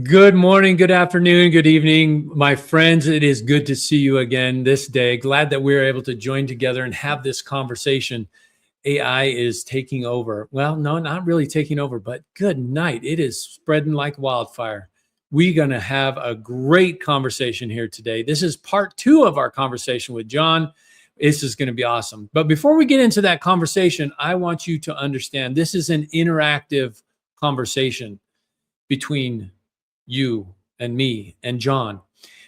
Good morning, good afternoon, good evening, my friends. It is good to see you again this day. Glad that we're able to join together and have this conversation. AI is taking over. Well, no, not really taking over, but good night. It is spreading like wildfire. We're going to have a great conversation here today. This is part 2 of our conversation with John. This is going to be awesome. But before we get into that conversation, I want you to understand this is an interactive conversation between you and me and John.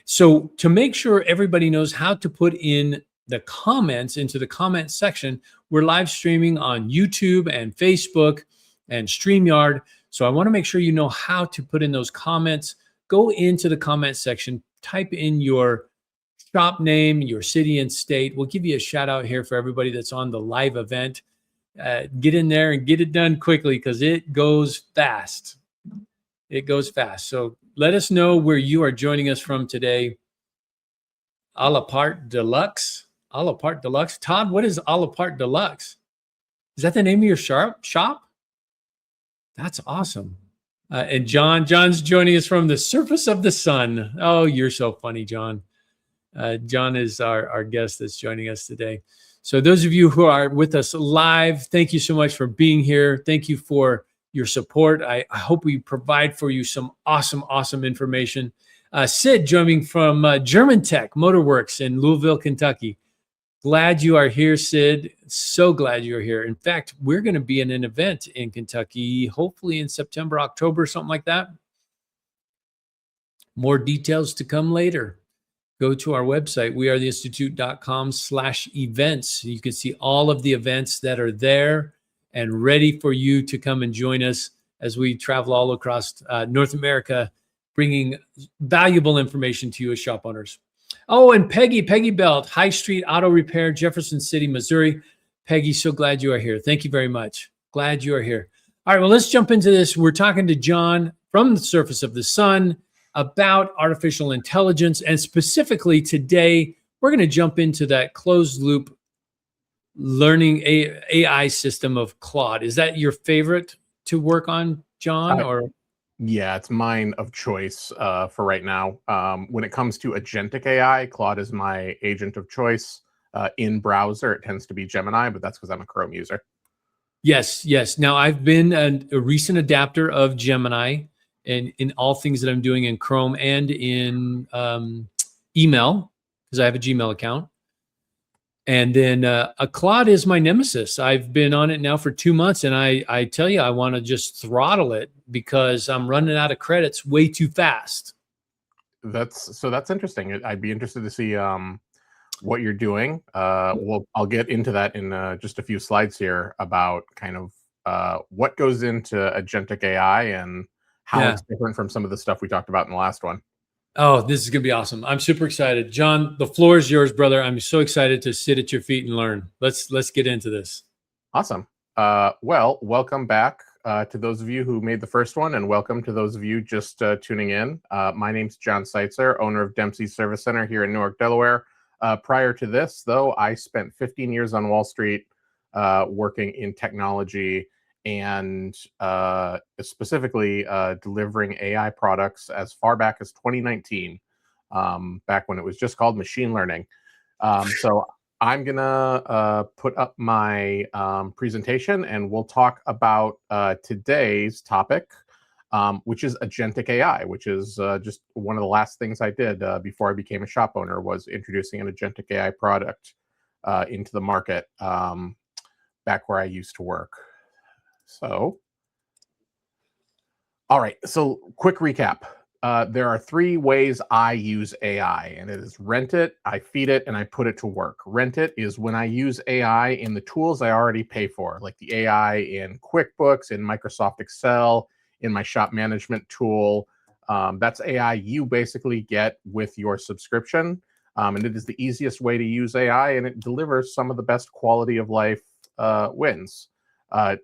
So to make sure everybody knows how to put in the comments into the comment section, we're live streaming on YouTube and Facebook and StreamYard. So I want to make sure you know how to put in those comments. Go into the comment section, type in your shop name, your city and state. We'll give you a shout out here for everybody that's on the live event. Get in there and get it done quickly because it goes fast. It goes fast. So let us know where you are joining us from today. A la Part Deluxe. A la Part Deluxe. Todd, what is A la Part Deluxe? Is that the name of your shop? That's awesome. And John's joining us from the surface of the sun. Oh, you're so funny, John. John is our guest that's joining us today. So those of you who are with us live, thank you so much for being here. Thank you for your support. I hope we provide for you some awesome information. Sid joining from German Tech Motorworks in Louisville, Kentucky. Glad you are here, Sid. So glad you're here. In fact, we're going to be in an event in Kentucky, hopefully in September, October, something like that. More details to come later. Go to our website, wearetheinstitute.com/events. You can see all of the events that are there and ready for you to come and join us as we travel all across North America, bringing valuable information to you as shop owners. Oh, and Peggy Belt, High Street Auto Repair, Jefferson City, Missouri. Peggy, so glad you are here. Thank you very much. Glad you are here. All right, well, let's jump into this. We're talking to John from the surface of the sun about artificial intelligence. And specifically today, we're going to jump into that closed loop learning AI system of Claude. Is that your favorite to work on, John? Yeah, it's mine of choice for right now. When it comes to agentic AI, Claude is my agent of choice. In browser, it tends to be Gemini, but that's because I'm a Chrome user. Yes. Now, I've been a recent adapter of Gemini in all things that I'm doing in Chrome and in email, because I have a Gmail account. And then a Claude is my nemesis. I've been on it now for 2 months, and I tell you, I want to just throttle it because I'm running out of credits way too fast. That's interesting. I'd be interested to see what you're doing. I'll get into that in just a few slides here about kind of what goes into agentic AI and how it's different from some of the stuff we talked about in the last one. Oh, this is going to be awesome. I'm super excited. John, the floor is yours, brother. I'm so excited to sit at your feet and learn. Let's get into this. Awesome. Well, welcome back to those of you who made the first one, and welcome to those of you just tuning in. My name's John Seitzer, owner of Dempsey's Service Center here in Newark, Delaware. Prior to this, though, I spent 15 years on Wall Street working in technology and specifically delivering AI products as far back as 2019, back when it was just called machine learning. So I'm going to put up my presentation, and we'll talk about today's topic, which is agentic AI, which is just one of the last things I did before I became a shop owner, was introducing an agentic AI product into the market back where I used to work. So, all right, so quick recap. There are 3 ways I use AI, and it is rent it, I feed it, and I put it to work. Rent it is when I use AI in the tools I already pay for, like the AI in QuickBooks, in Microsoft Excel, in my shop management tool. That's AI you basically get with your subscription, and it is the easiest way to use AI, and it delivers some of the best quality of life wins.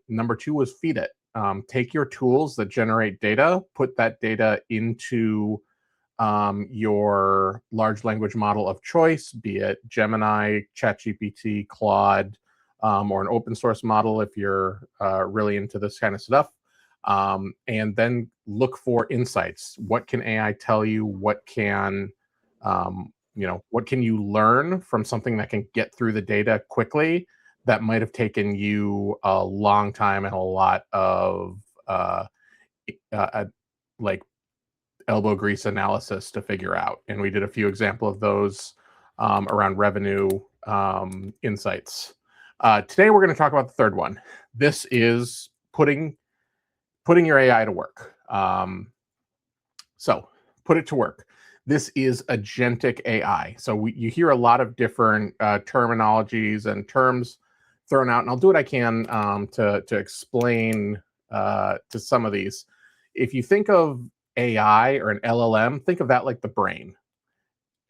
Number 2 is feed it. Take your tools that generate data, put that data into your large language model of choice, be it Gemini, ChatGPT, Claude, or an open source model if you're really into this kind of stuff. and then look for insights. What can AI tell you? What can what can you learn from something that can get through the data quickly that might have taken you a long time and a lot of like elbow grease analysis to figure out. And we did a few examples of those around revenue insights. Today we're going to talk about the third one. This is putting your AI to work. So put it to work. This is agentic AI. So you hear a lot of different terminologies and terms thrown out, and I'll do what I can to explain to some of these. If you think of AI or an LLM, think of that like the brain.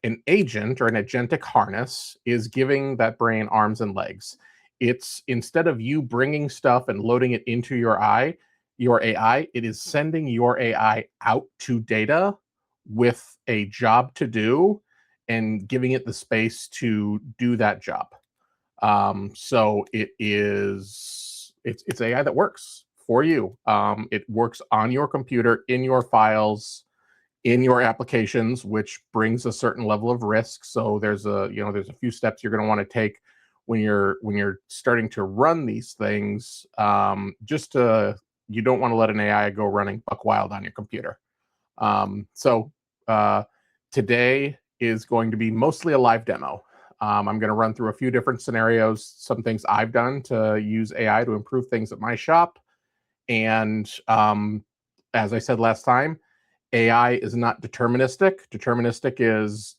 An agent or an agentic harness is giving that brain arms and legs. It's, instead of you bringing stuff and loading it into your AI, it is sending your AI out to data with a job to do and giving it the space to do that job. So it's AI that works for you. It works on your computer, in your files, in your applications, which brings a certain level of risk. So there's a few steps you're going to want to take when you're starting to run these things. You don't want to let an AI go running buck wild on your computer. Today is going to be mostly a live demo. I'm going to run through a few different scenarios, some things I've done to use AI to improve things at my shop. And as I said last time, AI is not deterministic. Deterministic is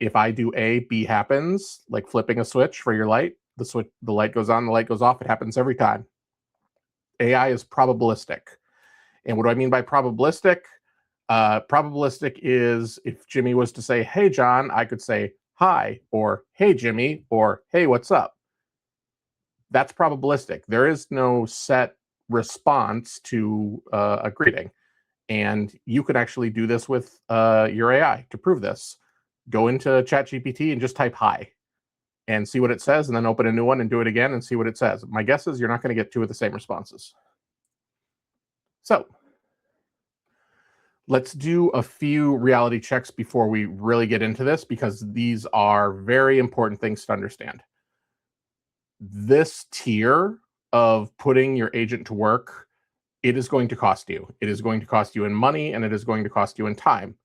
if I do A, B happens, like flipping a switch for your light. The light goes on, the light goes off. It happens every time. AI is probabilistic. And what do I mean by probabilistic? Probabilistic is if Jimmy was to say, "Hey, John," I could say, "Hi," or "Hey, Jimmy," or "Hey, what's up?" That's probabilistic. There is no set response to a greeting. And you could actually do this with your AI to prove this. Go into ChatGPT and just type "hi" and see what it says, and then open a new one and do it again and see what it says. My guess is you're not going to get two of the same responses. So let's do a few reality checks before we really get into this, because these are very important things to understand. This tier of putting your agent to work, it is going to cost you. It is going to cost you in money, and it is going to cost you in time.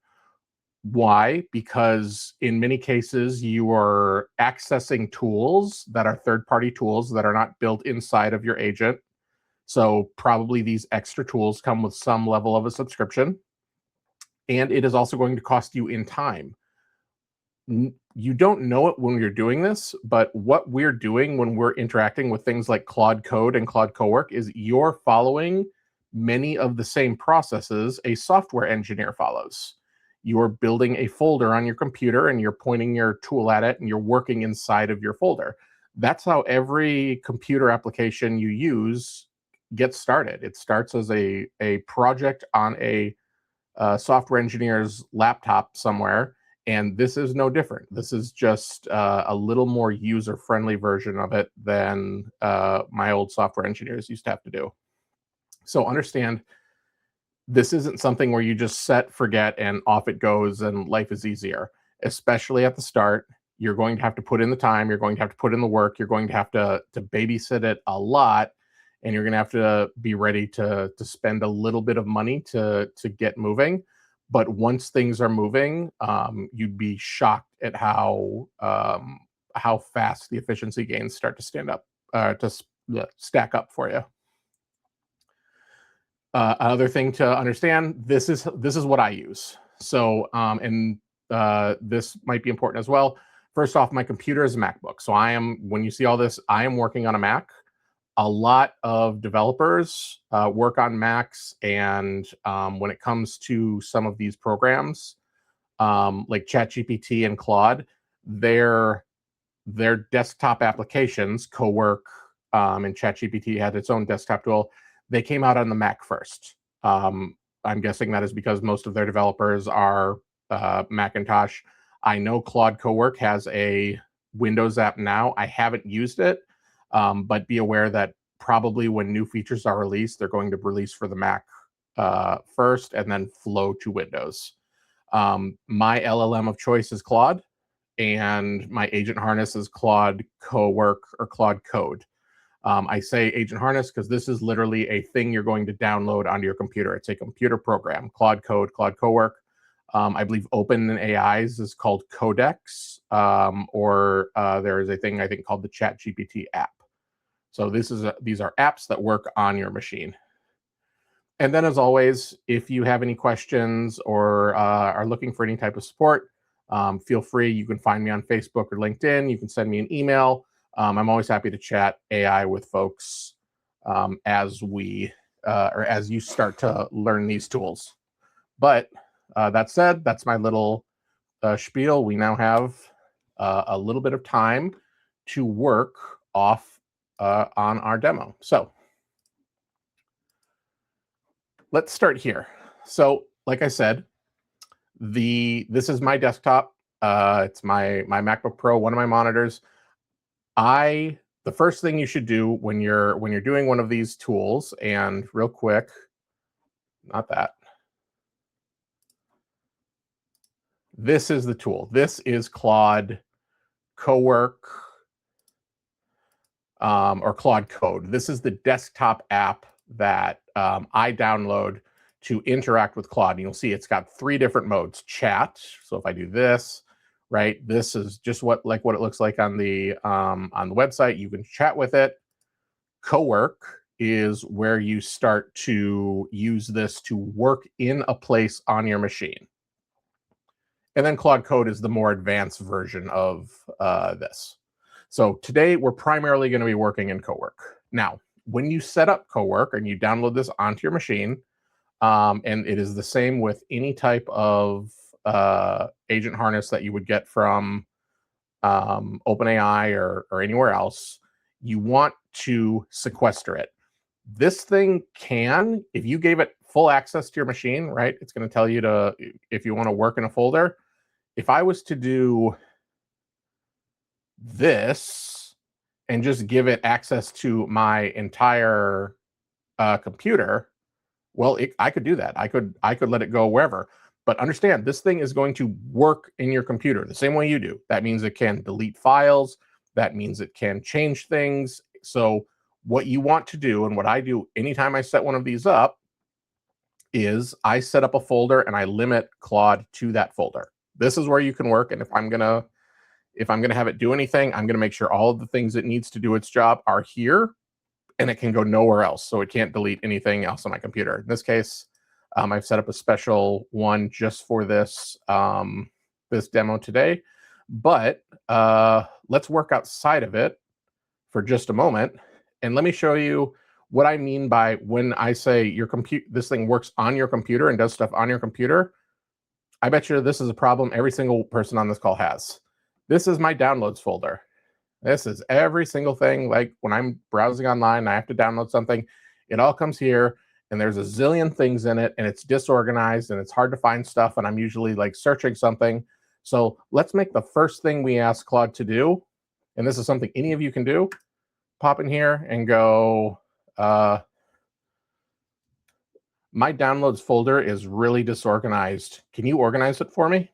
Why? Because in many cases, you are accessing tools that are third-party tools that are not built inside of your agent. So probably these extra tools come with some level of a subscription. And it is also going to cost you in time. You don't know it when you're doing this, but what we're doing when we're interacting with things like Claude Code and Claude Cowork is you're following many of the same processes a software engineer follows. You're building a folder on your computer and you're pointing your tool at it and you're working inside of your folder. That's how every computer application you use gets started. It starts as a project on a software engineer's laptop somewhere, and this is no different. This is just a little more user-friendly version of it than my old software engineers used to have to do. So understand, this isn't something where you just set, forget, and off it goes and life is easier. Especially at the start, you're going to have to put in the time, you're going to have to put in the work, you're going to have to babysit it a lot, and you're going to have to be ready to spend a little bit of money to get moving. But once things are moving, you'd be shocked at how fast the efficiency gains start to stack up for you. Another thing to understand, this is what I use. So, this might be important as well. First off, my computer is a MacBook. So when you see all this, I am working on a Mac. A lot of developers work on Macs, and when it comes to some of these programs, like ChatGPT and Claude, their desktop applications, Cowork, and ChatGPT had its own desktop tool. They came out on the Mac first. I'm guessing that is because most of their developers are Macintosh. I know Claude Cowork has a Windows app now. I haven't used it, but be aware that probably when new features are released, they're going to release for the Mac first and then flow to Windows. My LLM of choice is Claude, and my agent harness is Claude Cowork or Claude Code. I say agent harness because this is literally a thing you're going to download onto your computer. It's a computer program, Claude Code, Claude Cowork. I believe OpenAI's is called Codex, or there is a thing I think called the ChatGPT app. So these are apps that work on your machine. And then, as always, if you have any questions or are looking for any type of support, feel free. You can find me on Facebook or LinkedIn. You can send me an email. I'm always happy to chat AI with folks as we or as you start to learn these tools. But that said, that's my little spiel. We now have a little bit of time to work off on our demo. So let's start here. So, like I said, this is my desktop. It's my MacBook Pro, one of my monitors. The first thing you should do when you're doing one of these tools, and real quick, not that. This is the tool. This is Claude Cowork or Claude Code. This is the desktop app that I download to interact with Claude. And you'll see it's got 3 different modes. Chat. So if I do this, right, this is just what it looks like on the website. You can chat with it. Cowork is where you start to use this to work in a place on your machine. And then Claude Code is the more advanced version of this. So today we're primarily going to be working in Cowork. Now, when you set up Cowork and you download this onto your machine, and it is the same with any type of agent harness that you would get from OpenAI or anywhere else, you want to sequester it. This thing can, if you gave it full access to your machine, right, it's going to tell you if you want to work in a folder. If I was to do this and just give it access to my entire computer, well, I could do that. I could let it go wherever. But understand, this thing is going to work in your computer the same way you do. That means it can delete files. That means it can change things. So what you want to do, and what I do anytime I set one of these up, is I set up a folder and I limit Claude to that folder. This is where you can work. And if I'm gonna have it do anything, I'm gonna make sure all of the things it needs to do its job are here, and it can go nowhere else. So it can't delete anything else on my computer. In this case, I've set up a special one just for this this demo today. But let's work outside of it for just a moment, and let me show you what I mean by when I say this thing works on your computer and does stuff on your computer. I bet you this is a problem every single person on this call has. This is my downloads folder. This is every single thing. Like when I'm browsing online and I have to download something, it all comes here, and there's a zillion things in it, and it's disorganized and it's hard to find stuff, and I'm usually like searching something. So let's make the first thing we ask Claude to do, and this is something any of you can do. Pop in here and go, my downloads folder is really disorganized. Can you organize it for me?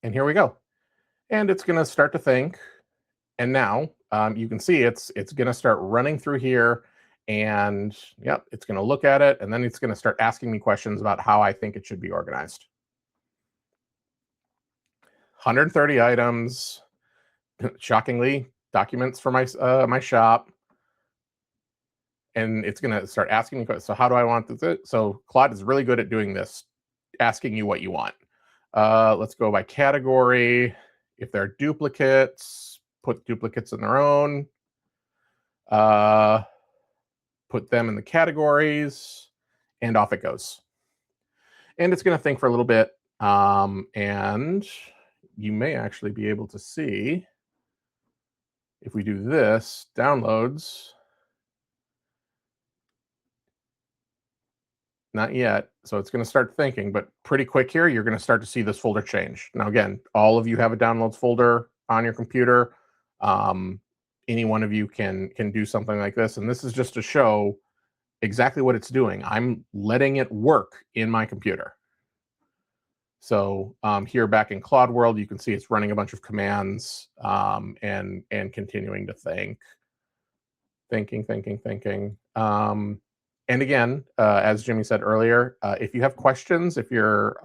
And here we go. And it's going to start to think. And now you can see it's going to start running through here. And yep, it's going to look at it. And then it's going to start asking me questions about how I think it should be organized. 130 items. Shockingly, documents for my shop. And it's going to start asking me questions. So how do I want this? So Claude is really good at doing this, asking you what you want. Let's go by category. If there are duplicates, put duplicates in their own. Put them in the categories, and off it goes. And it's going to think for a little bit. And you may actually be able to see, if we do this, downloads. Not yet. So it's going to start thinking, but pretty quick here, you're going to start to see this folder change. Now, again, all of you have a downloads folder on your computer. any one of you can do something like this. And this is just to show exactly what it's doing. I'm letting it work in my computer. So here back in Claude world, you can see it's running a bunch of commands and continuing to thinking. And again, as Jimmy said earlier, if you have questions, if you're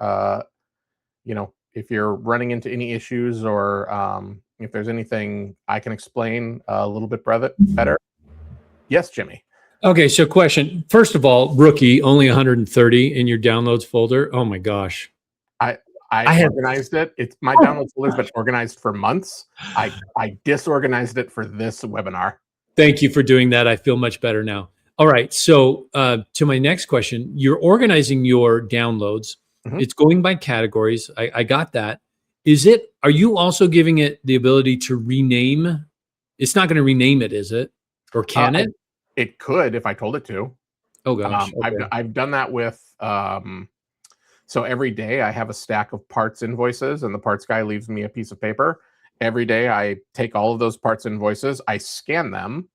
if you're running into any issues, or if there's anything I can explain a little bit better. Yes, Jimmy. Okay, so question. First of all, rookie, only 130 in your downloads folder. Oh my gosh. I organized it. It's my download folder's been organized for months. I disorganized it for this webinar. Thank you for doing that. I feel much better now. All right. So to my next question, you're organizing your downloads. Mhm. It's going by categories. I got that. Are you also giving it the ability to rename? It's not going to rename it, is it? Or can it? It could if I told it to. Oh gosh. Okay. I've done that with so every day I have a stack of parts invoices, and the parts guy leaves me a piece of paper. Every day I take all of those parts invoices, I scan them.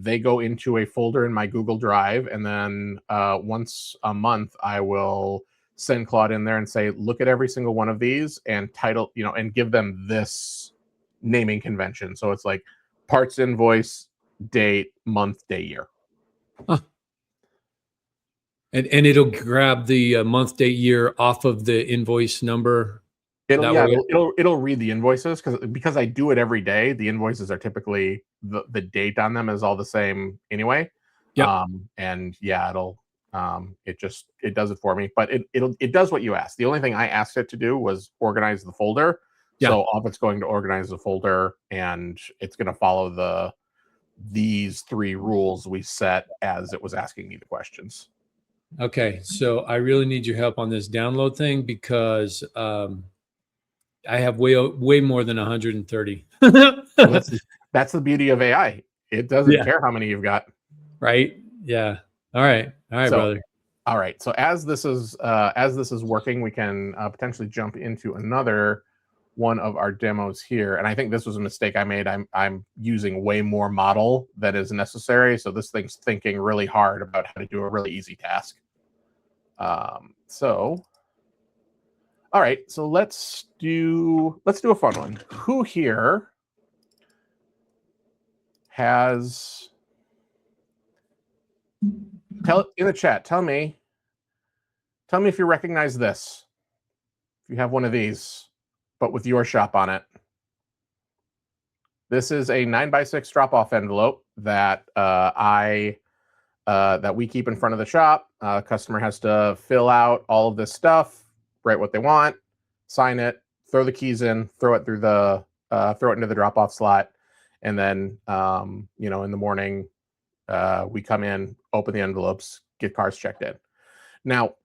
They go into a folder in my Google Drive, and then once a month I will send Claude in there and say, look at every single one of these and title, and give them this naming convention. So it's like parts invoice, date, month, day, year. Huh. And it'll grab the month, date, year off of the invoice number. It'll read the invoices because I do it every day. The invoices are typically the date on them is all the same anyway. Yep. And yeah, it does it for me. But it does what you asked. The only thing I asked it to do was organize the folder. Yeah. So off it's going to organize the folder, and it's going to follow these 3 rules we set as it was asking me the questions. Okay, so I really need your help on this download thing because I have way more than 130. That's the beauty of AI. It doesn't care how many you've got. Right? Yeah. All right, brother. All right. So as this is working, we can potentially jump into another one of our demos here. And I think this was a mistake I made. I'm using way more model than is necessary. So this thing's thinking really hard about how to do a really easy task. All right, so let's do a fun one. Who here has in the chat? Tell me if you recognize this. If you have one of these, but with your shop on it. This is a 9x6 drop-off envelope that that we keep in front of the shop. Customer has to fill out all of this stuff, write what they want, sign it, throw the keys in, throw it into the drop-off slot, and then in the morning we come in, open the envelopes, get cars checked in. Now,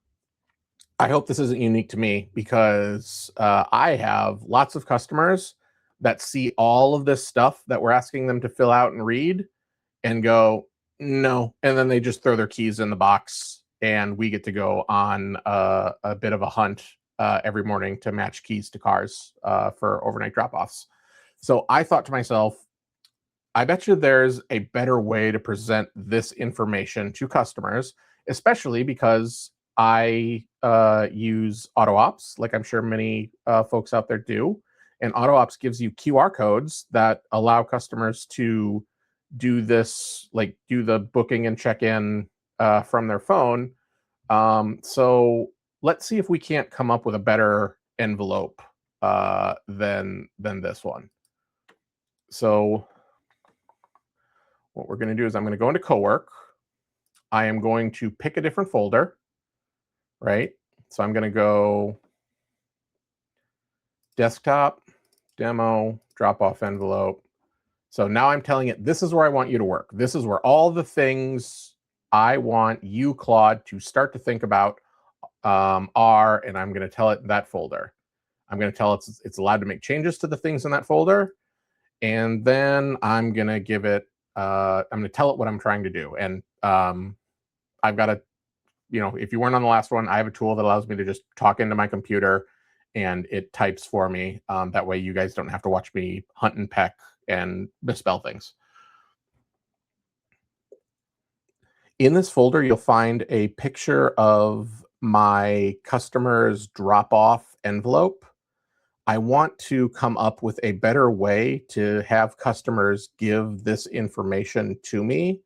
I hope this isn't unique to me because I have lots of customers that see all of this stuff that we're asking them to fill out and read and go, no, and then they just throw their keys in the box, and we get to go on a bit of a hunt every morning to match keys to cars for overnight drop-offs. So I thought to myself, I bet you there's a better way to present this information to customers, especially because I use AutoOps, like I'm sure many folks out there do. And AutoOps gives you QR codes that allow customers to do this, like do the booking and check-in from their phone. So let's see if we can't come up with a better envelope than this one. So what we're going to do is I'm going to go into Cowork. I am going to pick a different folder, right? So I'm going to go desktop, demo, drop-off envelope. So now I'm telling it, this is where I want you to work. This is where all the things I want you, Claude, to start to think about are, and I'm going to tell it that folder. I'm going to tell it it's allowed to make changes to the things in that folder. And then I'm going to give it, I'm going to tell it what I'm trying to do. And I've got a, if you weren't on the last one, I have a tool that allows me to just talk into my computer and it types for me. That way you guys don't have to watch me hunt and peck and misspell things. In this folder, you'll find a picture of my customer's drop-off envelope. I want to come up with a better way to have customers give this information to me.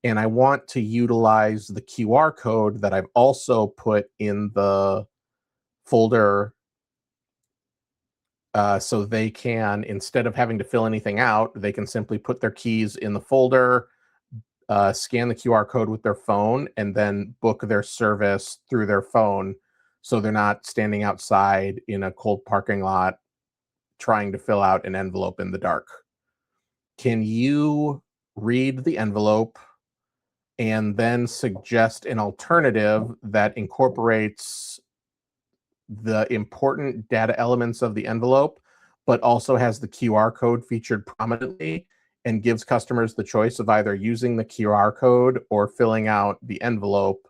And I want to utilize the QR code that I've also put in the folder so they can, instead of having to fill anything out, they can simply put their keys in the folder, scan the QR code with their phone, and then book their service through their phone. So they're not standing outside in a cold parking lot trying to fill out an envelope in the dark. Can you read the envelope and then suggest an alternative that incorporates the important data elements of the envelope, but also has the QR code featured prominently and gives customers the choice of either using the QR code or filling out the envelope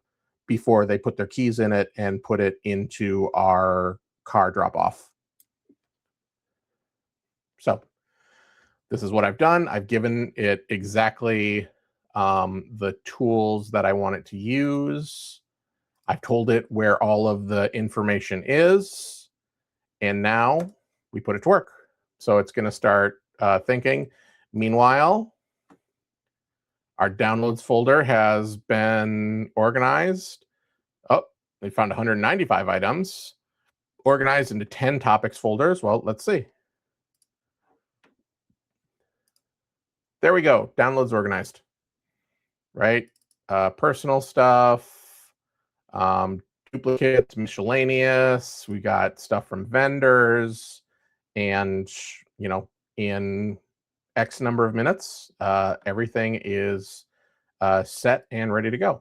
before they put their keys in it and put it into our car drop-off? So this is what I've done. I've given it exactly the tools that I want it to use. I've told it where all of the information is, and now we put it to work. So it's going to start thinking. Meanwhile, our downloads folder has been organized. Oh, we found 195 items organized into 10 topics folders. Well, let's see. There we go. Downloads organized, right? Personal stuff, duplicates, miscellaneous. We got stuff from vendors, and in X number of minutes, everything is set and ready to go.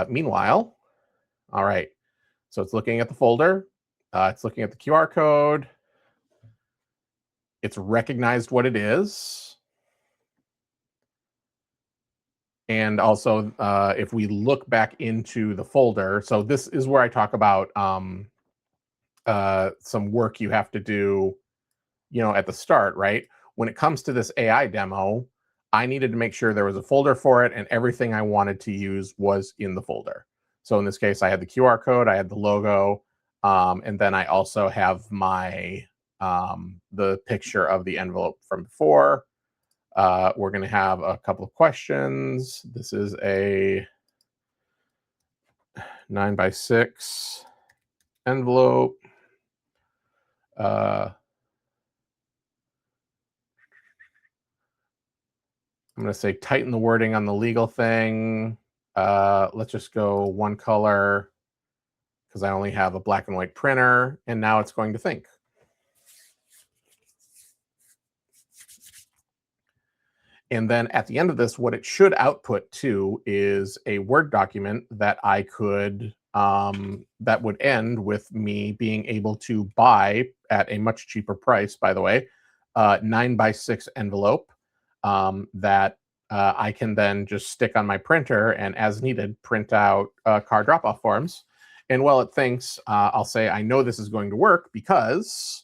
Meanwhile, all right. So it's looking at the folder. It's looking at the QR code. It's recognized what it is. And also, if we look back into the folder, so this is where I talk about some work you have to do, at the start, right? When it comes to this AI demo, I needed to make sure there was a folder for it and everything I wanted to use was in the folder. So in this case, I had the QR code, I had the logo, and then I also have my the picture of the envelope from before. We're going to have a couple of questions. This is a 9x6 envelope. I'm going to say tighten the wording on the legal thing. Let's just go one color because I only have a black and white printer. And now it's going to think. And then at the end of this, what it should output to is a Word document that I could, that would end with me being able to buy at a much cheaper price, by the way, 9x6 envelope that I can then just stick on my printer and as needed, print out car drop-off forms. And while it thinks, I'll say, I know this is going to work because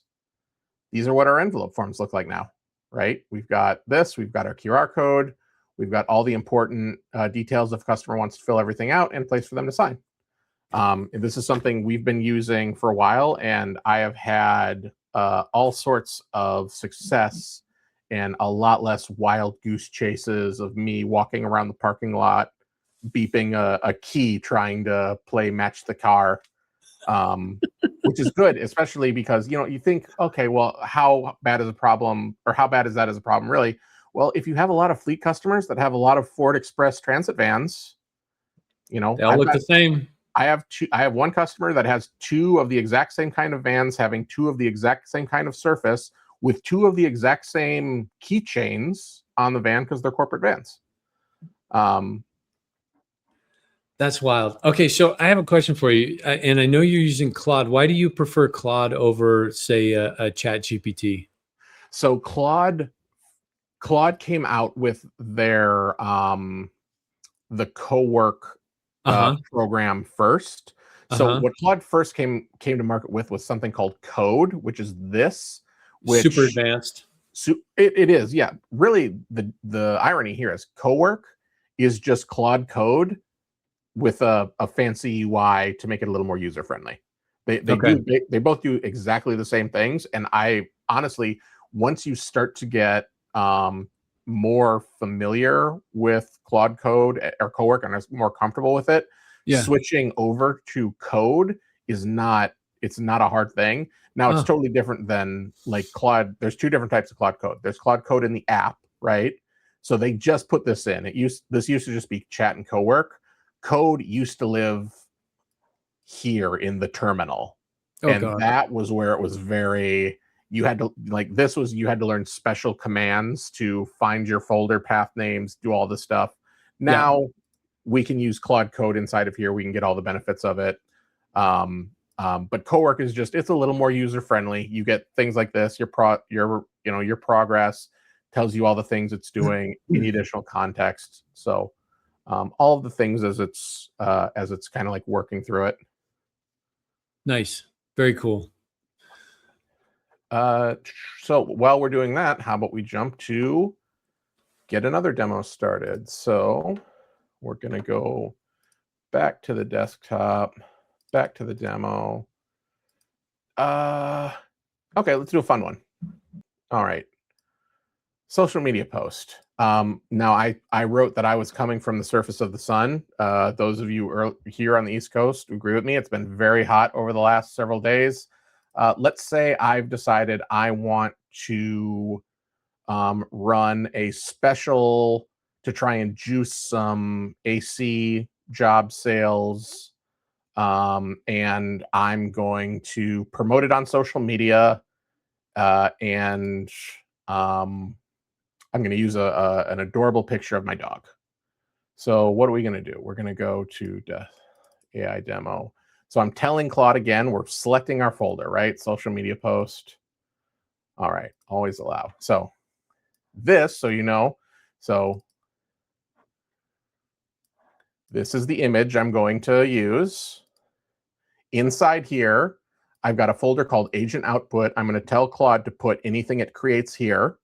these are what our envelope forms look like now. Right? We've got this, we've got our QR code, we've got all the important details if customer wants to fill everything out and place for them to sign. And this is something we've been using for a while, and I have had all sorts of success and a lot less wild goose chases of me walking around the parking lot, beeping a key, trying to play match the car. Which is good, especially because, you think, okay, well, how bad is a problem, or how bad is that as a problem, really? Well, if you have a lot of fleet customers that have a lot of Ford Express transit vans, they all look the same. I have one customer that has two of the exact same kind of vans, having two of the exact same kind of surface, with two of the exact same keychains on the van because they're corporate vans. That's wild. Okay, so I have a question for you, and I know you're using Claude. Why do you prefer Claude over, say, a Chat GPT? So Claude came out with their the co-work program first. So what Claude first came to market with was something called Code, which is this, which super advanced. So it is, yeah. Really, the irony here is Cowork is just Claude code with a fancy UI to make it a little more user friendly. They both do exactly the same things, and I honestly, once you start to get more familiar with Claude Code or Cowork and are more comfortable with it, switching over to code is not a hard thing. Now it's totally different than like Claude. There's two different types of Claude Code. There's Claude Code in the app, right? So they just put this in. This used to just be chat and Cowork. Code used to live here in the terminal. That was where it was very, you had to learn special commands to find your folder path names, do all this stuff. Now we can use Claude Code inside of here. We can get all the benefits of it. But Cowork is just, it's a little more user friendly. You get things like this, your progress tells you all the things it's doing, any additional context. So all of the things as it's kind of like working through it. Nice. Very cool. So while we're doing that, how about we jump to get another demo started? So we're going to go back to the desktop, back to the demo. Okay, let's do a fun one. All right. Social media post. Now, I wrote that I was coming from the surface of the sun. Those of you here on the East Coast agree with me. It's been very hot over the last several days. Let's say I've decided I want to run a special to try and juice some AC job sales. And I'm going to promote it on social media. And I'm going to use an adorable picture of my dog. So what are we going to do? We're going to go to AI demo. So I'm telling Claude again, we're selecting our folder, right? Social media post. All right, always allow. So this, so this is the image I'm going to use. Inside here, I've got a folder called Agent Output. I'm going to tell Claude to put anything it creates here.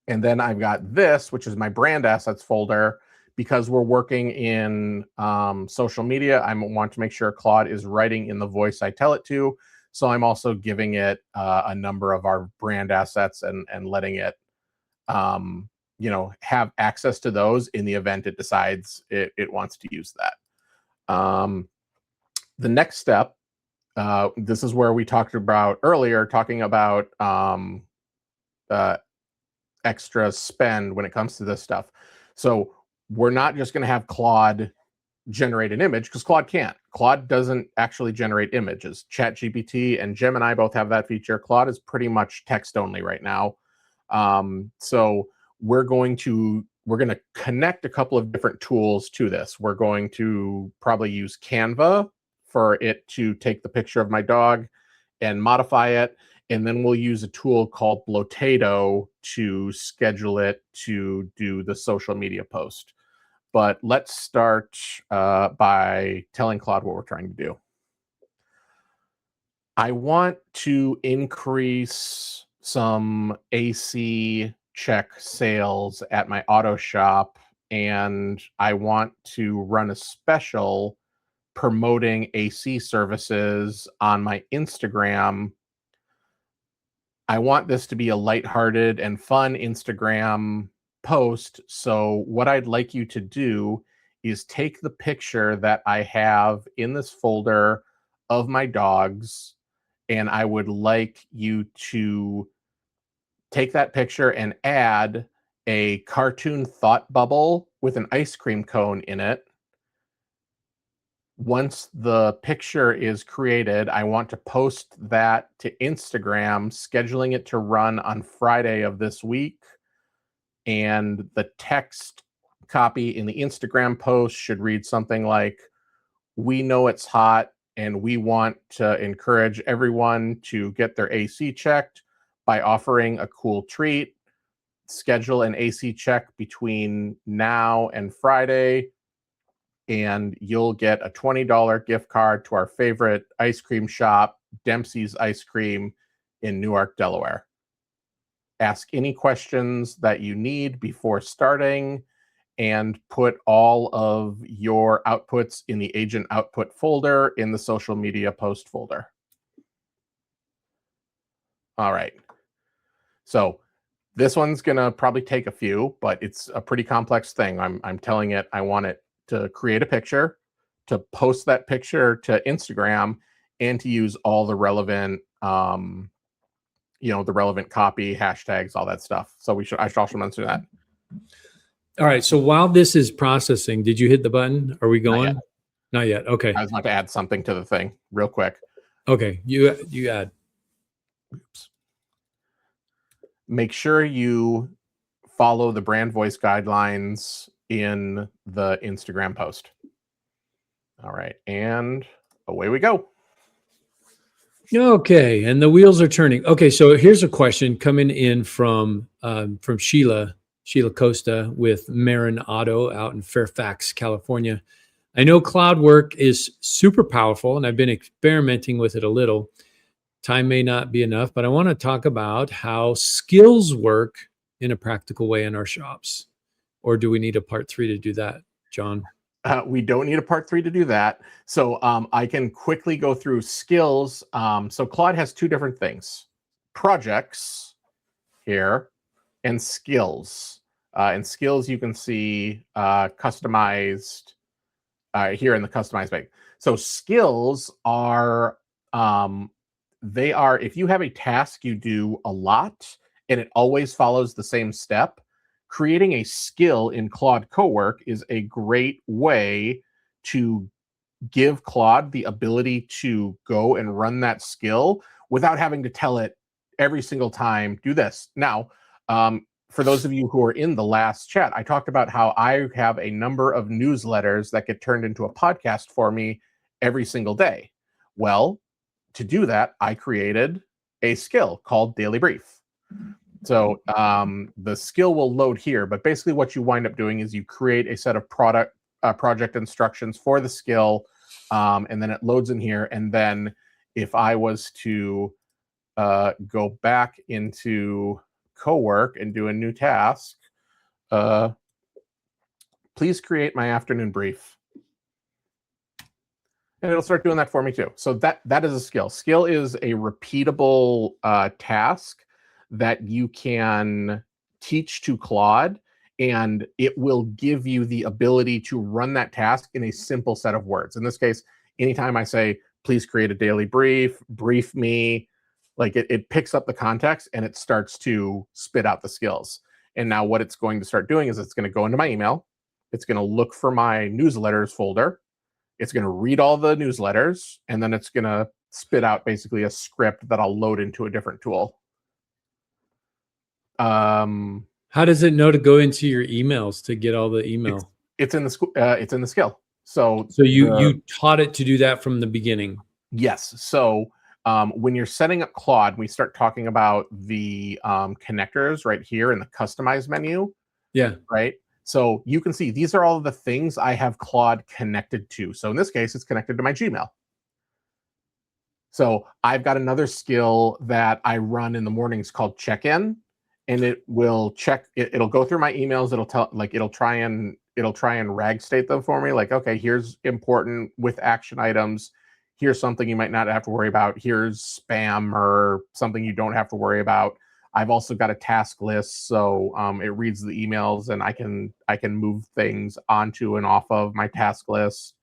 And then I've got this, which is my brand assets folder. Because we're working in social media, I want to make sure Claude is writing in the voice I tell it to. So I'm also giving it a number of our brand assets and letting it, have access to those in the event it decides it wants to use that. The next step, this is where we talked about earlier, talking about extra spend when it comes to this stuff. So we're not just going to have Claude generate an image, because Claude can't. Claude doesn't actually generate images. ChatGPT and Gemini both have that feature. Claude is pretty much text only right now. So we're going to connect a couple of different tools to this. We're going to probably use Canva for it to take the picture of my dog and modify it. And then we'll use a tool called Blotato to schedule it to do the social media post. But let's start by telling Claude what we're trying to do. I want to increase some AC check sales at my auto shop, and I want to run a special promoting AC services on my Instagram. I want this to be a lighthearted and fun Instagram post. So what I'd like you to do is take the picture that I have in this folder of my dogs, and I would like you to take that picture and add a cartoon thought bubble with an ice cream cone in it. Once the picture is created, I want to post that to Instagram, scheduling it to run on Friday of this week. And the text copy in the Instagram post should read something like, "We know it's hot and we want to encourage everyone to get their AC checked by offering a cool treat. Schedule an AC check between now and Friday, and you'll get a $20 gift card to our favorite ice cream shop, Dempsey's Ice Cream in Newark, Delaware." ask any questions that you need before starting, and put all of your outputs in the agent output folder in the social media post folder. All right. So this one's gonna probably take a few, but it's a pretty complex thing. I'm telling it I want it to create a picture, to post that picture to Instagram, and to use all the relevant the relevant copy, hashtags, all that stuff. So I should also mention that. All right. So while this is processing, did you hit the button? Are we going? Not yet. Okay. I was about to add something to the thing real quick. Okay. You add. Oops. Make sure you follow the brand voice guidelines in the Instagram post. All right. And away we go. Okay, and the wheels are turning. Okay, so here's a question coming in from Sheila Costa with Marin Auto out in Fairfax, California. I know cloud work is super powerful, and I've been experimenting with it a little. Time may not be enough, but I want to talk about how skills work in a practical way in our shops. Or do we need a part 3 to do that, John? We don't need a part 3 to do that. So I can quickly go through skills. So Claude has two different things: projects here and skills. And skills you can see customized here in the customized page. So skills are, if you have a task you do a lot and it always follows the same step, creating a skill in Claude Cowork is a great way to give Claude the ability to go and run that skill without having to tell it every single time, do this. Now, for those of you who are in the last chat, I talked about how I have a number of newsletters that get turned into a podcast for me every single day. Well, to do that, I created a skill called Daily Brief. So the skill will load here, but basically what you wind up doing is you create a set of project instructions for the skill, and then it loads in here. And then if I was to go back into Cowork and do a new task, please create my afternoon brief. And it'll start doing that for me too. So that is a skill. Skill is a repeatable task that you can teach to Claude, and it will give you the ability to run that task in a simple set of words. In this case, anytime I say, please create a daily brief, brief me, like it picks up the context and it starts to spit out the skills. And now what it's going to start doing is it's going to go into my email. It's going to look for my newsletters folder. It's going to read all the newsletters, and then it's going to spit out basically a script that I'll load into a different tool. How does it know to go into your emails to get all the email? It's in the skill. So you taught it to do that from the beginning. Yes. So when you're setting up Claude, we start talking about the connectors right here in the customize menu. Yeah. Right. So you can see these are all of the things I have Claude connected to. So in this case, it's connected to my Gmail. So I've got another skill that I run in the mornings called check-in, and it will check. It'll go through my emails. It'll try and rag state them for me. Like, okay, here's important with action items. Here's something you might not have to worry about. Here's spam or something you don't have to worry about. I've also got a task list, so it reads the emails, and I can move things onto and off of my task list,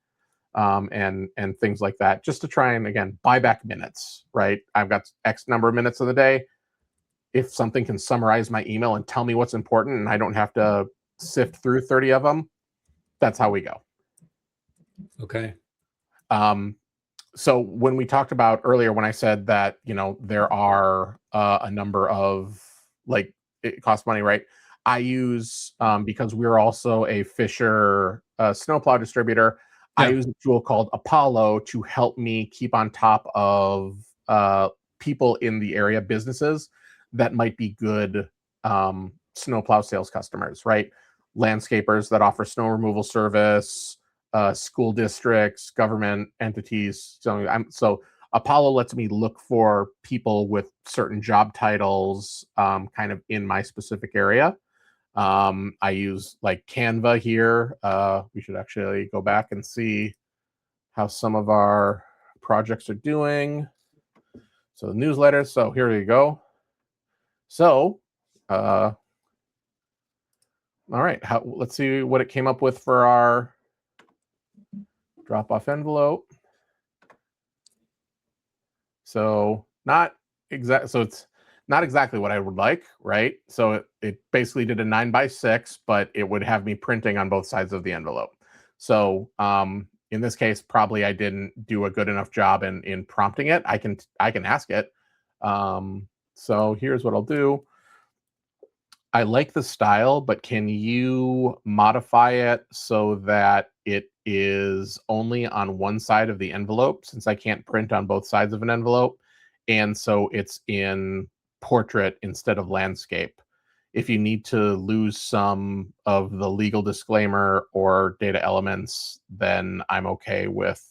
and things like that, just to try and, again, buy back minutes. Right? I've got X number of minutes of the day. If something can summarize my email and tell me what's important, and I don't have to sift through 30 of them, that's how we go. Okay. So when we talked about earlier, when I said that, there are a number of, like, it costs money, right? I use, because we're also a Fisher snowplow distributor, I use a tool called Apollo to help me keep on top of people in the area, businesses that might be good snowplow sales customers, right? Landscapers that offer snow removal service, school districts, government entities. So Apollo lets me look for people with certain job titles kind of in my specific area. I use like Canva here. We should actually go back and see how some of our projects are doing. So the newsletters. So here we go. So, all right. Let's see what it came up with for our drop-off envelope. So it's not exactly what I would like, right? So it basically did a 9x6, but it would have me printing on both sides of the envelope. So in this case, probably I didn't do a good enough job in prompting it. I can ask it. So here's what I'll do. I like the style, but can you modify it so that it is only on one side of the envelope, since I can't print on both sides of an envelope? And so it's in portrait instead of landscape. If you need to lose some of the legal disclaimer or data elements, then I'm okay with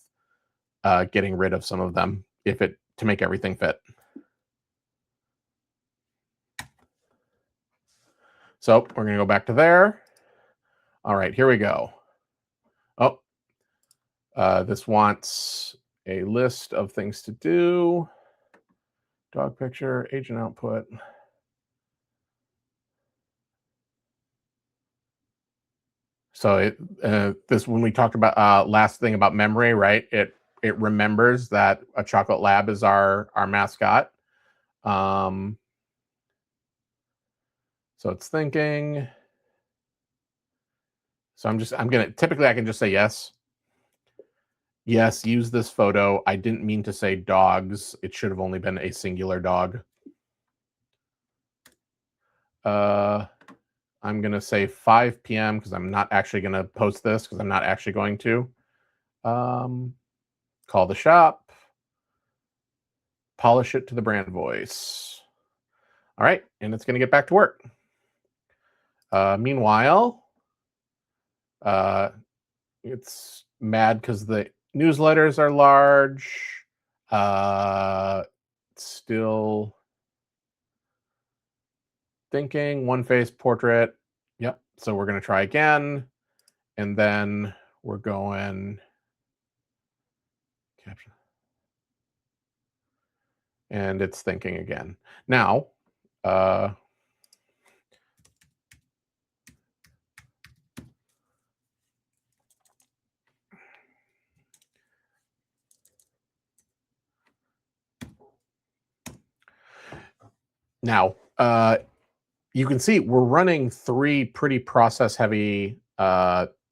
getting rid of some of them to make everything fit. So we're going to go back to there. All right, here we go. Oh, this wants a list of things to do. Dog picture, agent output. So when we talked about last thing about memory, right? It remembers that a chocolate lab is our mascot. So it's thinking. So typically I can just say yes. Yes, use this photo. I didn't mean to say dogs. It should have only been a singular dog. I'm going to say 5 p.m. because I'm not actually going to post this because I'm not actually going to. Call the shop. Polish it to the brand voice. All right, and it's going to get back to work. Meanwhile, it's mad because the newsletters are large. Still thinking, one face portrait. Yep. So we're going to try again. And then we're going caption. And it's thinking again. Now, you can see we're running 3 pretty process heavy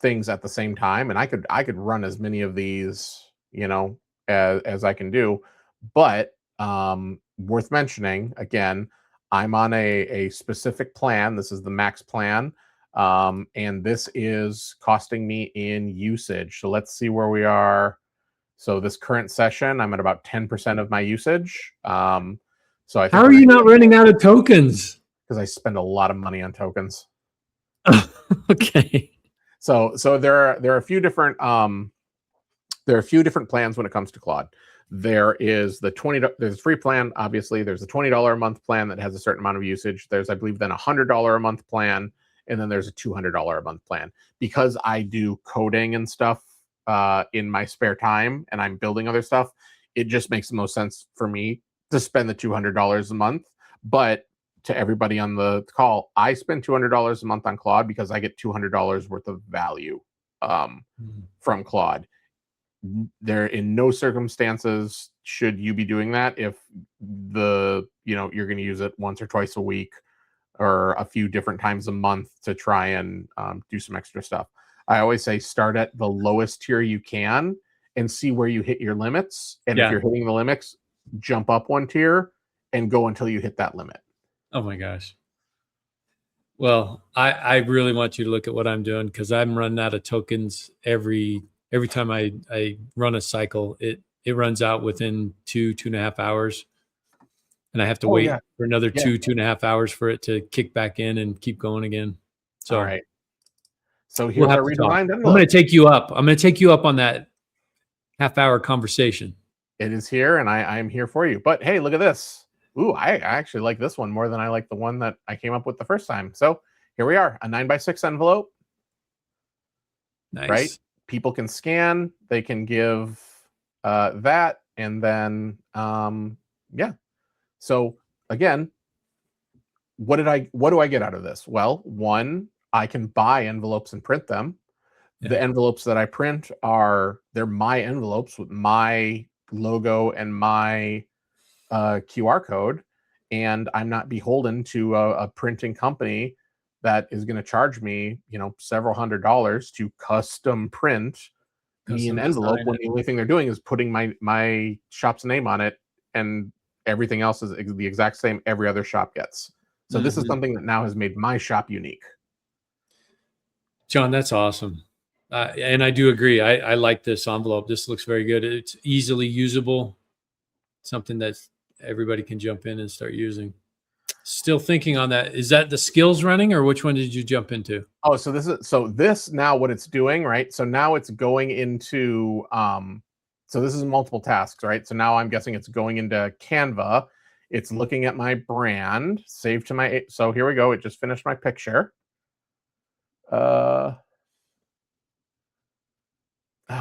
things at the same time, and I could run as many of these, as I can do. But worth mentioning again, I'm on a specific plan. This is the max plan, and this is costing me in usage. So let's see where we are. So this current session, I'm at about 10% of my usage. So I think how are you not running out of tokens? Because I spend a lot of money on tokens. Okay. So there are a few different plans when it comes to Claude. There is there's a free plan, obviously. There's a $20 a month plan that has a certain amount of usage. There's, I believe, then a $100 a month plan, and then there's a $200 a month plan. Because I do coding and stuff in my spare time, and I'm building other stuff, it just makes the most sense for me to spend the $200 a month. But to everybody on the call, I spend $200 a month on Claude because I get $200 worth of value from Claude. There, in no circumstances should you be doing that if you're going to use it once or twice a week or a few different times a month to try and do some extra stuff. I always say start at the lowest tier you can and see where you hit your limits. And if you're hitting the limits, jump up one tier and go until you hit that limit. Oh my gosh. Well, I really want you to look at what I'm doing because I'm running out of tokens every time I run a cycle. It runs out within 2.5 hours. And I have to wait for another 2.5 hours for it to kick back in and keep going again. So, all right. So here's our redesigned envelope. I'm going to take you up. I'm going to take you up on that half-hour conversation. It is here, and I'm here for you. But hey, look at this. Ooh, I actually like this one more than I like the one that I came up with the first time. So here we are, a 9x6 envelope, Nice. right? People can scan, they can give that, and then yeah. So again, what do I get out of this? Well, one, I can buy envelopes and print them. The envelopes that I print they're my envelopes with my logo and my QR code, and I'm not beholden to a printing company that is going to charge me, several $100s to custom print me an envelope when the only thing they're doing is putting my shop's name on it, and everything else is the exact same every other shop gets. So this is something that now has made my shop unique. John, that's awesome. And I do agree. I like this envelope. This looks very good. It's easily usable, something that everybody can jump in and start using. Still thinking on that. Is that the skills running, or which one did you jump into? Oh, so this now what it's doing, right? So now it's going into so this is multiple tasks, right? So now I'm guessing it's going into Canva. It's looking at my brand, saved to my, so here we go. It just finished my picture. Oh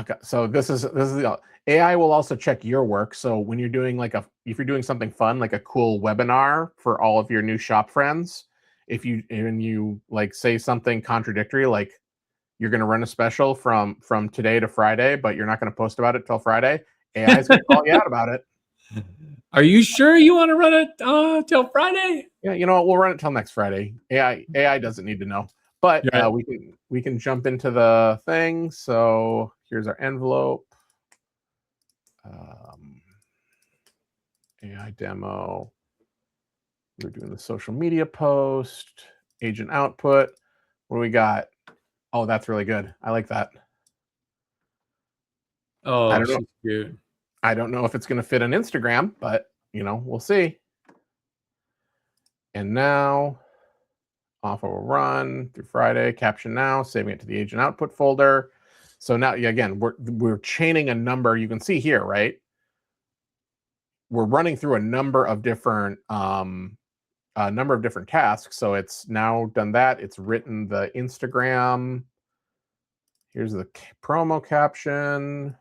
God. So this is the AI will also check your work. So when you're doing if you're doing something fun, like a cool webinar for all of your new shop friends, if you like say something contradictory, like you're going to run a special from today to Friday, but you're not going to post about it till Friday, AI is going to call you out about it. Are you sure you want to run it till Friday? Yeah, you know what? We'll run it till next Friday. AI doesn't need to know. But we can jump into the thing. So here's our envelope. AI demo. We're doing the social media post, agent output. What do we got? Oh, that's really good. I like that. Oh, I don't know. Cute. I don't know if it's going to fit on Instagram, but we'll see. And now off will run through Friday, caption now, saving it to the agent output folder. So now, again, we're chaining a number. You can see here, right? We're running through a number of different tasks. So it's now done that. It's written the Instagram. Here's the promo caption.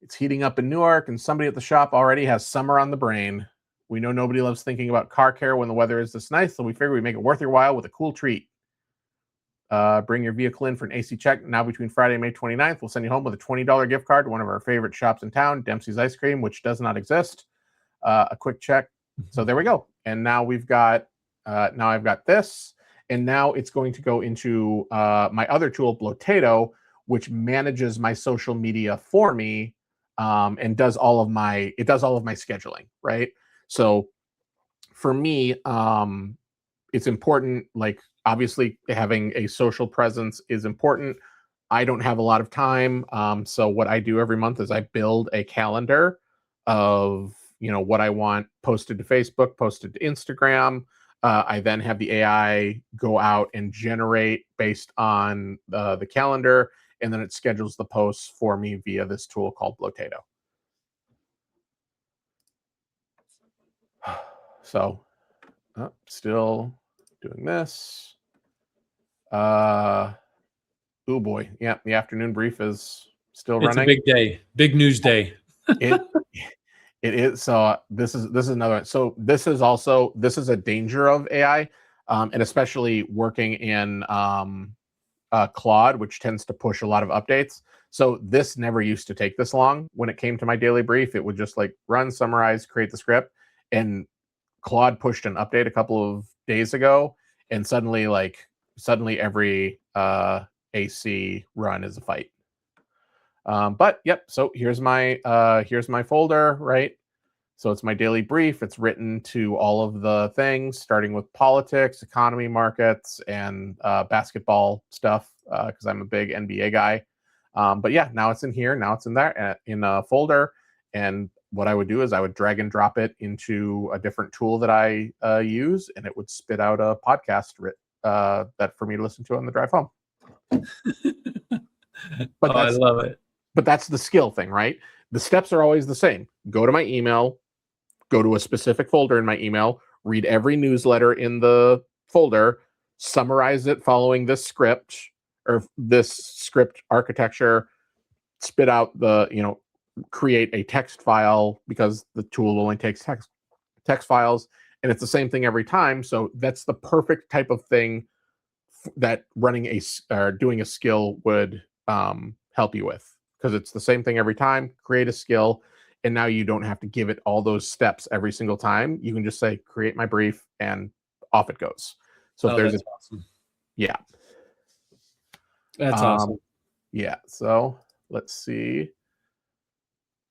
It's heating up in Newark, and somebody at the shop already has summer on the brain. We know nobody loves thinking about car care when the weather is this nice, so we figure we make it worth your while with a cool treat. Bring your vehicle in for an AC check now between Friday and May 29th. We'll send you home with a $20 gift card to one of our favorite shops in town, Dempsey's Ice Cream, which does not exist. A quick check. So there we go. And now we've got, now I've got this, and now it's going to go into my other tool, Blotato, which manages my social media for me and does all of my scheduling, right? So for me, it's important, like obviously having a social presence is important. I don't have a lot of time. So what I do every month is I build a calendar of, what I want posted to Facebook, posted to Instagram. I then have the AI go out and generate based on the calendar, and then it schedules the posts for me via this tool called Blotato. So still doing this. Oh boy. Yeah, the afternoon brief is still running. It's a big day, big news day. It is. So this is another one. So this is a danger of AI, and especially working in Claude, which tends to push a lot of updates. So this never used to take this long. When it came to my daily brief, it would just like run, summarize, create the script, and Claude pushed an update a couple of days ago, and suddenly every AC run is a fight. But yep, so here's my folder, right? So it's my daily brief. It's written to all of the things, starting with politics, economy, markets, and basketball stuff, because I'm a big NBA guy. But yeah, now it's in here. Now it's in there in a folder. And what I would do is I would drag and drop it into a different tool that I use, and it would spit out a podcast that for me to listen to on the drive home. But I love it. But that's the skill thing, right? The steps are always the same. Go to my email, go to a specific folder in my email, read every newsletter in the folder, summarize it following this script or this script architecture, spit out the, create a text file because the tool only takes text files, and it's the same thing every time. So that's the perfect type of thing that running doing a skill would help you with, because it's the same thing every time. Create a skill, and now you don't have to give it all those steps every single time. You can just say, create my brief, and off it goes. So if there's that's awesome. Yeah. That's awesome. Yeah. So let's see.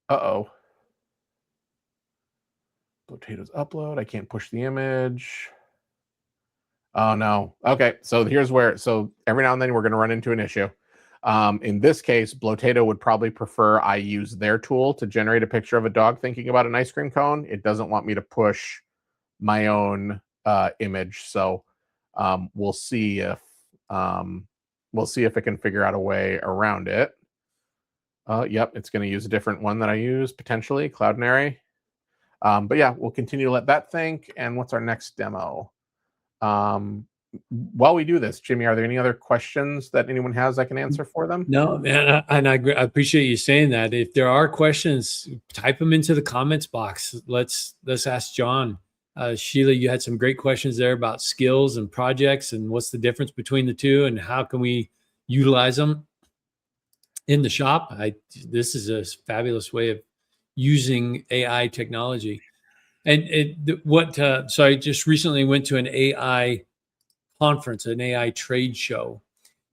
Uh-oh. Potatoes upload. I can't push the image. Oh no. Okay. So every now and then we're going to run into an issue. In this case, Blotato would probably prefer I use their tool to generate a picture of a dog thinking about an ice cream cone. It doesn't want me to push my own image. So we'll see if it can figure out a way around it. Yep, it's going to use a different one that I use potentially, Cloudinary. But yeah, we'll continue to let that think. And what's our next demo? While we do this, Jimmy, are there any other questions that anyone has I can answer for them? No, man, and I appreciate you saying that. If there are questions, type them into the comments box. Let's ask John. Sheila, you had some great questions there about skills and projects and what's the difference between the two and how can we utilize them in the shop. This is a fabulous way of using AI technology. And so I just recently went to an AI conference, an AI trade show,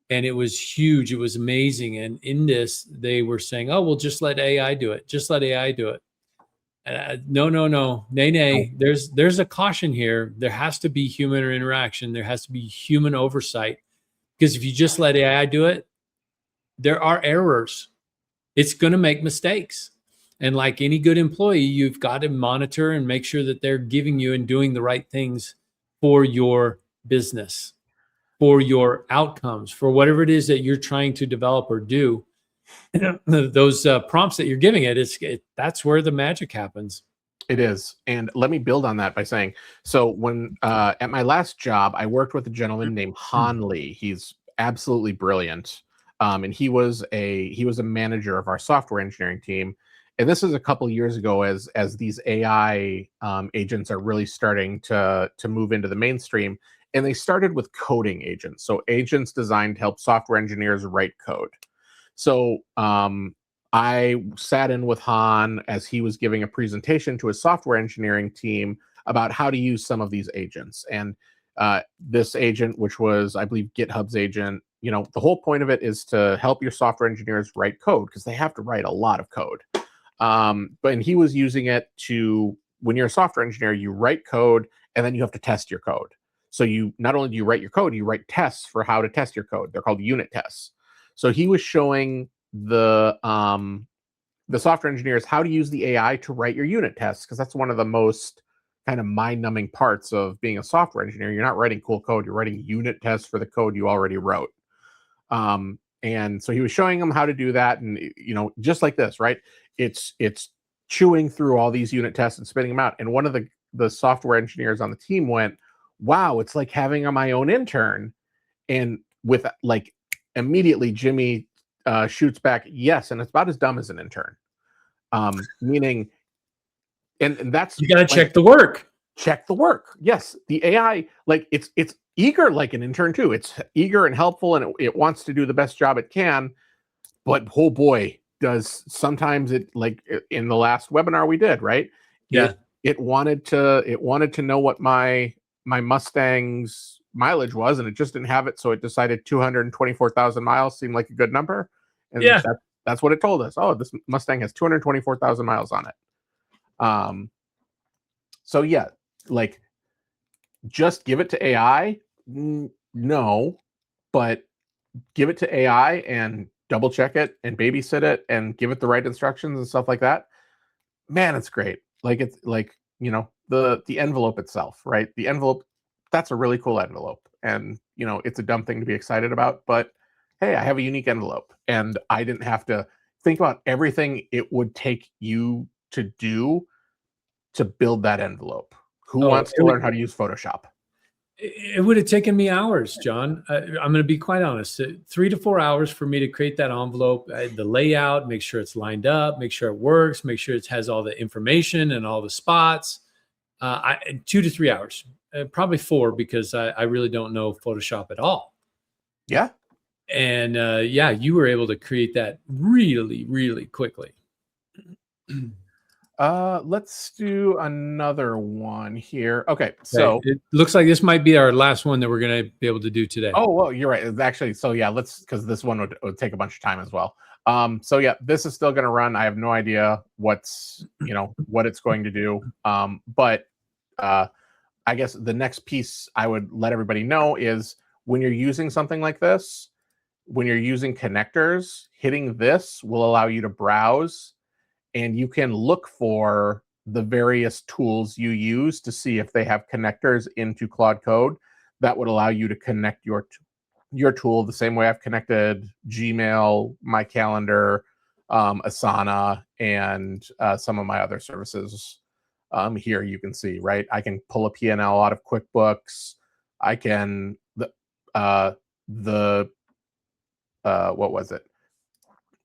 and it was huge. It was amazing. And in this, they were saying, "Oh, well, just let AI do it. Just let AI do it." No, nay. There's a caution here. There has to be human interaction. There has to be human oversight, because if you just let AI do it, there are errors. It's going to make mistakes. And like any good employee, you've got to monitor and make sure that they're giving you and doing the right things for your business, for your outcomes, for whatever it is that you're trying to develop or do. Those prompts that you're giving it, that's where the magic happens. It is. And let me build on that by saying, so when at my last job, I worked with a gentleman named Han Lee. He's absolutely brilliant. And he was a manager of our software engineering team. And this is a couple of years ago, as these AI agents are really starting to move into the mainstream. And they started with coding agents. So agents designed to help software engineers write code. So I sat in with Han as he was giving a presentation to his software engineering team about how to use some of these agents. And this agent, which was, I believe, GitHub's agent, the whole point of it is to help your software engineers write code, because they have to write a lot of code. But he was using it to, when you're a software engineer, you write code and then you have to test your code. So you not only do you write your code, you write tests for how to test your code. They're called unit tests. So he was showing the software engineers how to use the AI to write your unit tests, because that's one of the most kind of mind-numbing parts of being a software engineer. You're not writing cool code, you're writing unit tests for the code you already wrote. And so he was showing them how to do that, and just like this, right? It's chewing through all these unit tests and spitting them out. And one of the software engineers on the team went, "Wow, it's like having my own intern." And with immediately Jimmy shoots back, "Yes, and it's about as dumb as an intern." Meaning, and that's, you got to check the work. Check the work. Yes, the AI, it's eager like an intern too. It's eager and helpful, and it wants to do the best job it can. But oh boy, does sometimes it, like in the last webinar we did, right? Yeah. It wanted to know what my Mustang's mileage was, and it just didn't have it, so it decided 224,000 miles seemed like a good number, and yeah, that's what it told us. Oh, this Mustang has 224,000 miles on it. So yeah, just give it to AI? No, but give it to AI and double check it and babysit it and give it the right instructions and stuff like that. Man, it's great. It's the envelope itself, right? The envelope, that's a really cool envelope. And, it's a dumb thing to be excited about, but hey, I have a unique envelope, and I didn't have to think about everything it would take you to do to build that envelope. Who wants to learn how to use Photoshop? It would have taken me hours, John. I'm going to be quite honest. 3 to 4 hours for me to create that envelope, the layout, make sure it's lined up, make sure it works, make sure it has all the information and all the spots. 2 to 3 hours, probably 4, because I really don't know Photoshop at all. Yeah. And yeah, you were able to create that really, really quickly. Let's do another one here. Okay, so it looks like this might be our last one that we're going to be able to do today. Oh, well, you're right. It's actually, so yeah, because this one would take a bunch of time as well. So yeah, this is still going to run. I have no idea what it's going to do. But I guess the next piece I would let everybody know is when you're using something like this, when you're using connectors, hitting this will allow you to browse, and you can look for the various tools you use to see if they have connectors into Claude Code that would allow you to connect your tool the same way I've connected Gmail, my calendar, Asana, and some of my other services. Here you can see, right? I can pull a P&L out of QuickBooks. I can what was it?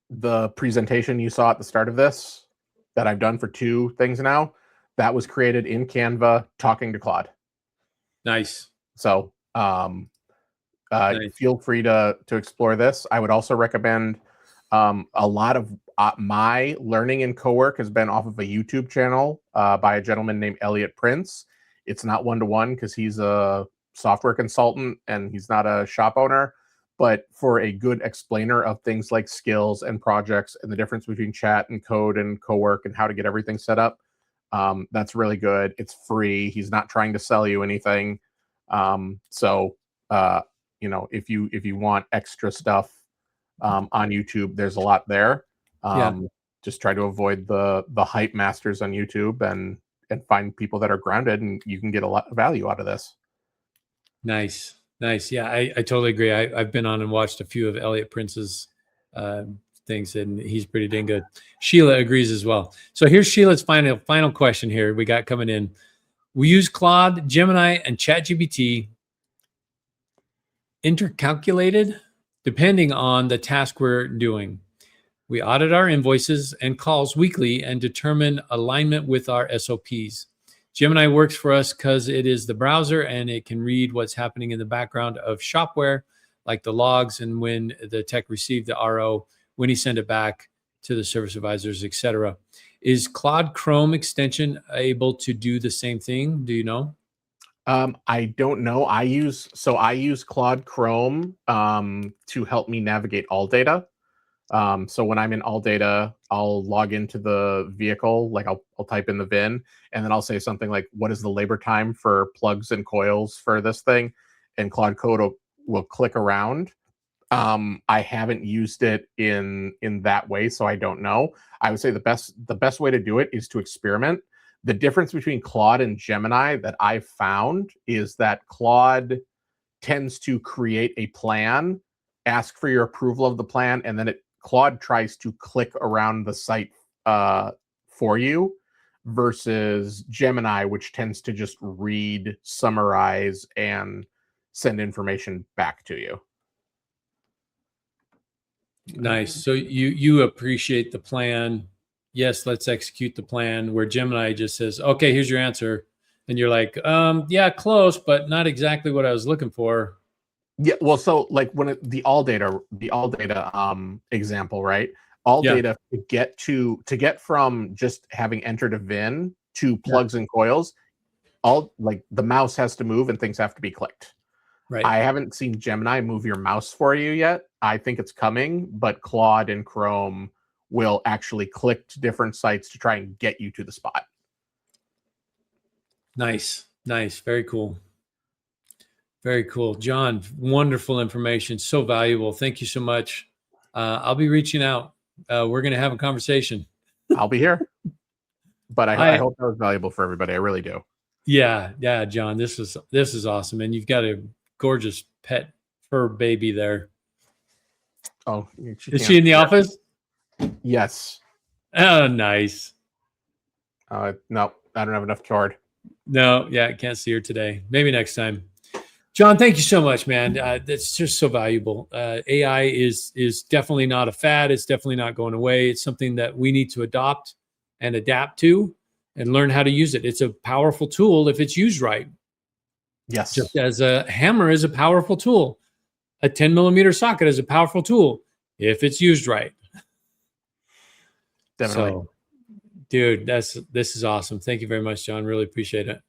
The presentation you saw at the start of this that I've done for 2 things now, that was created in Canva talking to Claude. Nice. So feel free to explore this. I would also recommend a lot of my learning and co-work has been off of a YouTube channel by a gentleman named Elliot Prince. It's not one-to-one because he's a software consultant and he's not a shop owner. But for a good explainer of things like skills and projects and the difference between chat and code and co-work and how to get everything set up, that's really good. It's free. He's not trying to sell you anything. So if you want extra stuff on YouTube, there's a lot there. Just try to avoid the hype masters on YouTube and find people that are grounded, and you can get a lot of value out of this. Nice. Yeah, I totally agree. I've been on and watched a few of Elliot Prince's things, and he's pretty dang good. Sheila agrees as well. So here's Sheila's final question here we got coming in. We use Claude, Gemini, and ChatGPT intercalculated depending on the task we're doing. We audit our invoices and calls weekly and determine alignment with our SOPs. Gemini works for us because it is the browser and it can read what's happening in the background of shopware, like the logs and when the tech received the RO, when he sent it back to the service advisors, etc. Is Claude Chrome extension able to do the same thing? Do you know? I don't know. I use Claude Chrome to help me navigate ALLDATA. So when I'm in ALLDATA, I'll log into the vehicle, like I'll type in the VIN, and then I'll say something like, what is the labor time for plugs and coils for this thing? And Claude Code will click around. I haven't used it in that way, so I don't know. I would say the best way to do it is to experiment. The difference between Claude and Gemini that I've found is that Claude tends to create a plan, ask for your approval of the plan, and then Claude tries to click around the site for you, versus Gemini, which tends to just read, summarize, and send information back to you. Nice. So you appreciate the plan. Yes, let's execute the plan, where Gemini just says, okay, here's your answer. And you're like, yeah, close, but not exactly what I was looking for. Yeah, well, so like when the ALLDATA example, right? ALLDATA to get from just having entered a VIN to plugs and coils, the mouse has to move and things have to be clicked. Right. I haven't seen Gemini move your mouse for you yet. I think it's coming, but Claude and Chrome will actually click to different sites to try and get you to the spot. Nice. Very cool. Very cool. John, wonderful information. So valuable. Thank you so much. I'll be reaching out. We're going to have a conversation. I'll be here. But I hope that was valuable for everybody. I really do. Yeah, John, this is awesome. And you've got a gorgeous pet fur baby there. Oh, is she in the office? Yes. Oh, nice. No, I don't have enough Claude. No, yeah, I can't see her today. Maybe next time. John, thank you so much, man. That's just so valuable. AI is definitely not a fad. It's definitely not going away. It's something that we need to adopt and adapt to and learn how to use it. It's a powerful tool if it's used right. Yes. Just as a hammer is a powerful tool, a 10 millimeter socket is a powerful tool if it's used right. Definitely. So, dude, this is awesome. Thank you very much, John. Really appreciate it.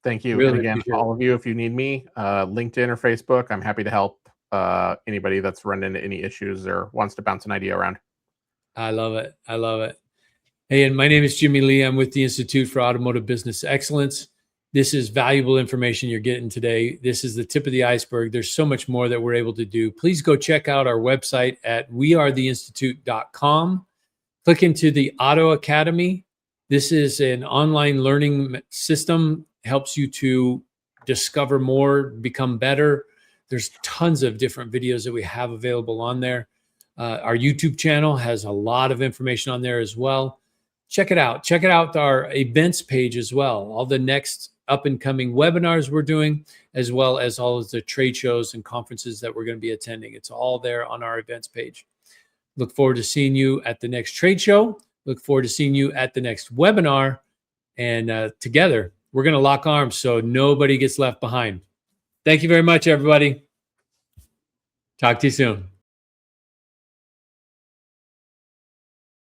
Thank you. Really And again, appreciate all of you, if you need me, LinkedIn or Facebook, I'm happy to help anybody that's run into any issues or wants to bounce an idea around. I love it. I love it. Hey, and my name is Jimmy Lee. I'm with the Institute for Automotive Business Excellence. This is valuable information you're getting today. This is the tip of the iceberg. There's so much more that we're able to do. Please go check out our website at wearetheinstitute.com. Click into the Auto Academy. This is an online learning system, helps you to discover more, become better. There's tons of different videos that we have available on there. Our YouTube channel has a lot of information on there as well. Check it out. Check it out, our events page as well. All the next up and coming webinars we're doing, as well as all of the trade shows and conferences that we're going to be attending. It's all there on our events page. Look forward to seeing you at the next trade show. Look forward to seeing you at the next webinar. And together, we're going to lock arms so nobody gets left behind. Thank you very much, everybody. Talk to you soon.